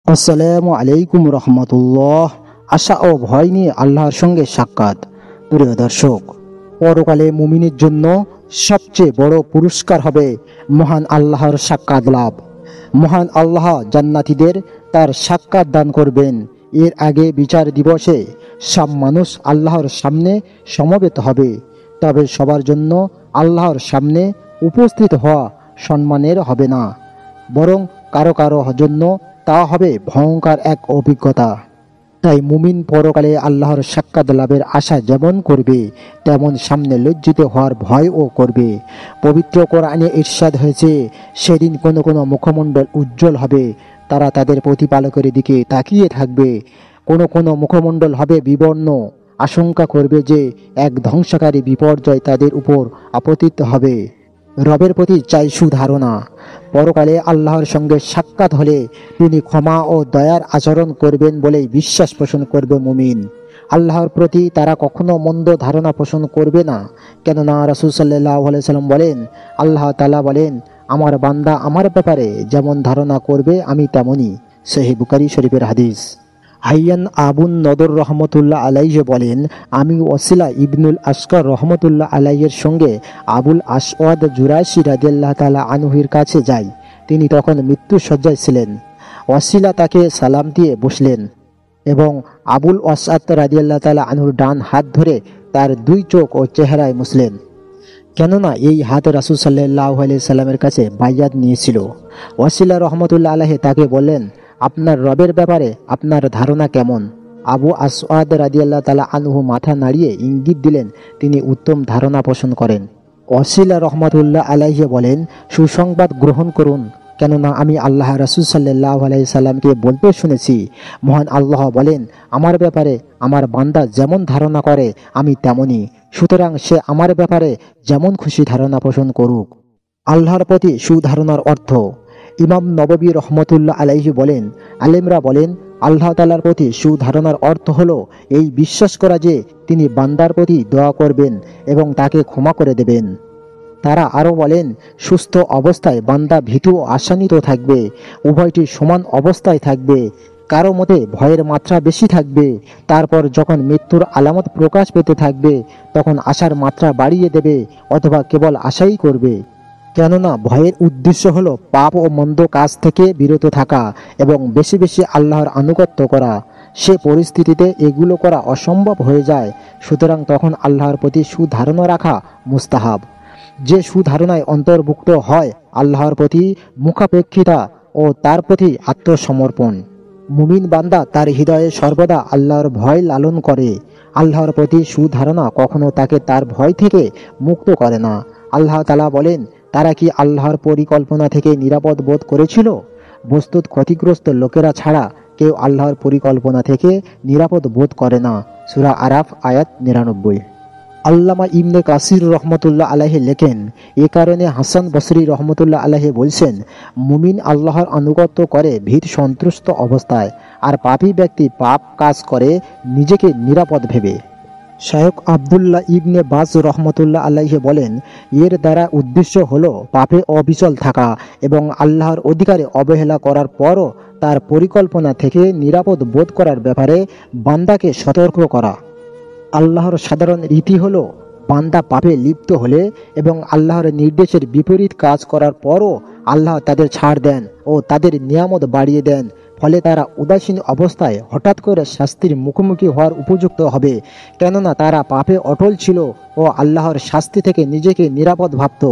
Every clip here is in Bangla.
আসসালামু আলাইকুম রহমতুল্লাহ। আশা ও ভয় নিয়ে আল্লাহর সঙ্গে সাক্ষাৎ। প্রিয় দর্শক, পরকালে মুমিনের জন্য সবচেয়ে বড় পুরস্কার হবে মহান আল্লাহর সাক্ষাৎ লাভ। মহান আল্লাহ জান্নাতীদের তার সাক্ষাৎ দান করবেন। এর আগে বিচার দিবসে সব মানুষ আল্লাহর সামনে সমবেত হবে, তবে সবার জন্য আল্লাহর সামনে উপস্থিত হওয়া সম্মানের হবে না, বরং কারো কারো জন্য তা হবে ভয়ঙ্কর এক অভিজ্ঞতা। তাই মুমিন পরকালে আল্লাহর সাক্ষাৎ লাভের আশা যেমন করবে, তেমন সামনে লজ্জিত হওয়ার ভয়ও করবে। পবিত্র কোরআনে ইরশাদ হয়েছে, সেদিন কোনো কোনো মুখমণ্ডল উজ্জ্বল হবে, তারা তাদের প্রতিপালকের দিকে তাকিয়ে থাকবে। কোনো কোনো মুখমণ্ডল হবে বিবর্ণ, আশঙ্কা করবে যে এক ধ্বংসকারী বিপর্যয় তাদের উপর আপতিত হবে। রবের প্রতি চাই সুধারণা। পরকালে আল্লাহর সঙ্গে সাক্ষাৎ হলে তিনি ক্ষমা ও দয়ার আচরণ করবেন বলেই বিশ্বাস পোষণ করবে মুমিন। আল্লাহর প্রতি তারা কখনো মন্দ ধারণা পোষণ করবে না, কেননা রাসূল সাল্লাল্লাহু আলাইহি সাল্লাম বলেন, আল্লাহ তাআলা বলেন, আমার বান্দা আমার ব্যাপারে যেমন ধারণা করবে আমি তেমনই। সহিহ বুখারী শরীফের হাদিস। হাইয়ান আবুন নদর রহমতুল্লাহ আলাইহে বলেন, আমি ওয়াসিলা ইবনুল আসকার রহমতুল্লাহ আলাইয়ের সঙ্গে আবুল আসওয়াদ জুরাইশি রাদিয়াল্লাহু তাআলা আনহুর কাছে যাই। তিনি তখন মৃত্যু শয্যায় ছিলেন। ওয়াসিলা তাকে সালাম দিয়ে বসলেন এবং আবুল আসআদ রাদিয়াল্লাহু তাআলা আনহুর ডান হাত ধরে তার দুই চোখ ও চেহারায় মুছলেন, কেননা এই হাত রাসূল সাল্লাল্লাহু আলাইহি সাল্লামের কাছে বাইয়াত নিয়েছিল। ওয়াসিলা রহমতুল্লাহ আলাইহি তাকে বললেন, আপনার রবের ব্যাপারে আপনার ধারণা কেমন? আবু আসওয়াদ রাদিয়াল্লাহু তাআলা আনহু মাথা নাড়িয়ে ইঙ্গিত দিলেন তিনি উত্তম ধারণা পোষণ করেন। ওয়াসিলা রহমতুল্লাহ আলাইহি বলেন, সুসংবাদ গ্রহণ করুন, কেননা আমি আল্লাহ রাসূল সাল্লাল্লাহু আলাইহি সাল্লামকে বলতে শুনেছি, মহান আল্লাহ বলেন, আমার ব্যাপারে আমার বান্দা যেমন ধারণা করে আমি তেমনই, সুতরাং সে আমার ব্যাপারে যেমন খুশি ধারণা পোষণ করুক। আল্লাহর প্রতি সুধারণার অর্থ। ইমাম নববী রহমতুল্লাহ আলাইহি বলেন, আলেমরা বলেন, আল্লাহ তাআলার প্রতি সুধারণার অর্থ হলো এই বিশ্বাস করা যে তিনি বান্দার প্রতি দোয়া করবেন এবং তাকে ক্ষমা করে দেবেন। তারা আরও বলেন, সুস্থ অবস্থায় বান্দা ভীতু ও আশান্বিত থাকবে, উভয়টি সমান অবস্থায় থাকবে, কারো মতে ভয়ের মাত্রা বেশি থাকবে, তারপর যখন মৃত্যুর আলামত প্রকাশ পেতে থাকবে তখন আশার মাত্রা বাড়িয়ে দেবে, অথবা কেবল আশাই করবে। কেননা ভয়ের উদ্দেশ্য হলো পাপ ও মন্দ কাজ থেকে বিরত থাকা এবং বেশি বেশি আল্লাহর আনুগত্য করা। সে পরিস্থিতিতে এগুলো করা অসম্ভব হয়ে যায়, সুতরাং তখন আল্লাহর প্রতি সুধারণা রাখা মুস্তাহাব। যে সুধারণায় অন্তর্ভুক্ত হয় আল্লাহর প্রতি মুখাপেক্ষিতা ও তার প্রতি আত্মসমর্পণ। মুমিন বান্দা তার হৃদয়ে সর্বদা আল্লাহর ভয় লালন করে। আল্লাহর প্রতি সুধারণা কখনো তাকে তার ভয় থেকে মুক্ত করে না। আল্লাহ তাআলা বলেন, তারা কি আল্লাহর পরিকল্পনা থেকে নিরাপদ বোধ করেছিল? বস্তুত ক্ষতিগ্রস্ত লোকেরা ছাড়া কেউ আল্লাহর পরিকল্পনা থেকে নিরাপদ বোধ করে না। সূরা আরাফ আয়াত ৯৯। আল্লামা ইবনে কাসির রহমতুল্লাহ আলাইহি লেখেন, এ কারণে হাসান বসরি রহমতুল্লাহ আলাইহি বলছেন, মুমিন আল্লাহর আনুগত্য করে ভীত সন্ত্রস্ত অবস্থায়, আর পাপী ব্যক্তি পাপ কাজ করে নিজেকে নিরাপদ ভেবে। শায়খ আবদুল্লাহ ইবনে বাজ রহমতুল্লাহ আলাইহি বলেন, এর দ্বারা উদ্দেশ্য হলো পাপে অবিচল থাকা এবং আল্লাহর অধিকারে অবহেলা করার পরও তার পরিকল্পনা থেকে নিরাপদ বোধ করার ব্যাপারে বান্দাকে সতর্ক করা। আল্লাহর সাধারণ রীতি হলো বান্দা পাপে লিপ্ত হলে এবং আল্লাহর নির্দেশের বিপরীত কাজ করার পরও আল্লাহ তাদের ছাড় দেন ও তাদের নিয়ামত বাড়িয়ে দেন, ফলে তারা উদাসীন অবস্থায় হঠাৎ করে শাস্তির মুখোমুখি হওয়ার উপযুক্ত হবে, কেননা তারা পাপে অটল ছিল ও আল্লাহর শাস্তি থেকে নিজেকে নিরাপদ ভাবত।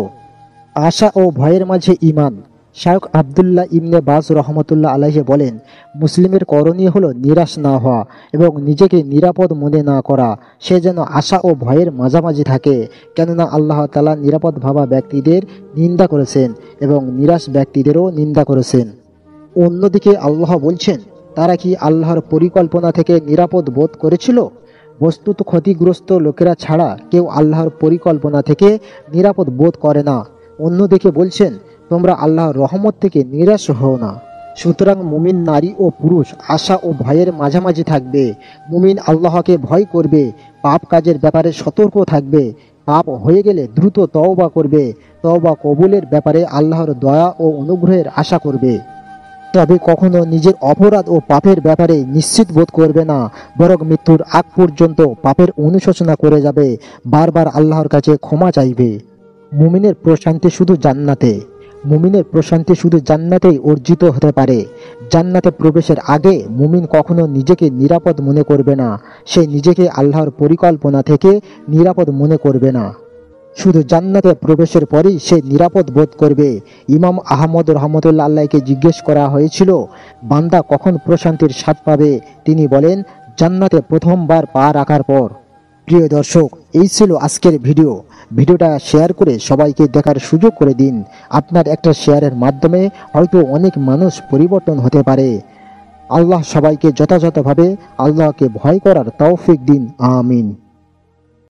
আশা ও ভয়ের মাঝে ঈমান। শায়খ আবদুল্লাহ ইবনে বাজ রহমতুল্লাহ আলাইহি বলেন, মুসলিমের করণীয় হলো নিরাশ না হওয়া এবং নিজেকে নিরাপদ মনে না করা। সে যেন আশা ও ভয়ের মাঝামাঝি থাকে, কেননা আল্লাহ তাআলা নিরাপদ ভাবা ব্যক্তিদের নিন্দা করেছেন এবং নিরাশ ব্যক্তিদেরও নিন্দা করেছেন। অন্যদিকে আল্লাহ বলছেন, তারা কি আল্লাহর পরিকল্পনা থেকে নিরাপদ বোধ করেছিল? বস্তুত ক্ষতিগ্রস্ত লোকেরা ছাড়া কেউ আল্লাহর পরিকল্পনা থেকে নিরাপদ বোধ করে না। অন্যদিকে বলছেন, তোমরা আল্লাহর রহমত থেকে নিরাশ হও না। সুতরাং মুমিন নারী ও পুরুষ আশা ও ভয়ের মাঝামাঝি থাকবে। মুমিন আল্লাহকে ভয় করবে, পাপ কাজের ব্যাপারে সতর্ক থাকবে, পাপ হয়ে গেলে দ্রুত তওবা করবে, তওবা কবুলের ব্যাপারে আল্লাহর দয়া ও অনুগ্রহের আশা করবে। তবে কখনো নিজের অপরাধ ও পাপের ব্যাপারে নিশ্চিত বোধ করবে না, বরং মৃত্যুর আগ পর্যন্ত পাপের অনুশোচনা করে যাবে, বারবার আল্লাহর কাছে ক্ষমা চাইবে। মুমিনের প্রশান্তি শুধু জান্নাতে, মুমিনের প্রশান্তি শুধু জান্নাতেই অর্জিত হতে পারে। জান্নাতে প্রবেশের আগে মুমিন কখনো নিজেকে নিরাপদ মনে করবে না, সে নিজেকে আল্লাহর পরিকল্পনা থেকে নিরাপদ মনে করবে না। শুধু জান্নাতে প্রবেশের পরেই সে নিরাপদ বোধ করবে। ইমাম আহমদ রহমতুল্লাহ আল্লাহকে জিজ্ঞেস করা হয়েছিল, বান্দা কখন প্রশান্তির স্বাদ পাবে? তিনি বলেন, জান্নাতে প্রথমবার পা রাখার পর। প্রিয় দর্শক, এই ছিল আজকের ভিডিওটা শেয়ার করে সবাইকে দেখার সুযোগ করে দিন। আপনার একটা শেয়ারের মাধ্যমে হয়তো অনেক মানুষ পরিবর্তন হতে পারে। আল্লাহ সবাইকে যথাযথভাবে আল্লাহকে ভয় করার তৌফিক দিন। আমিন।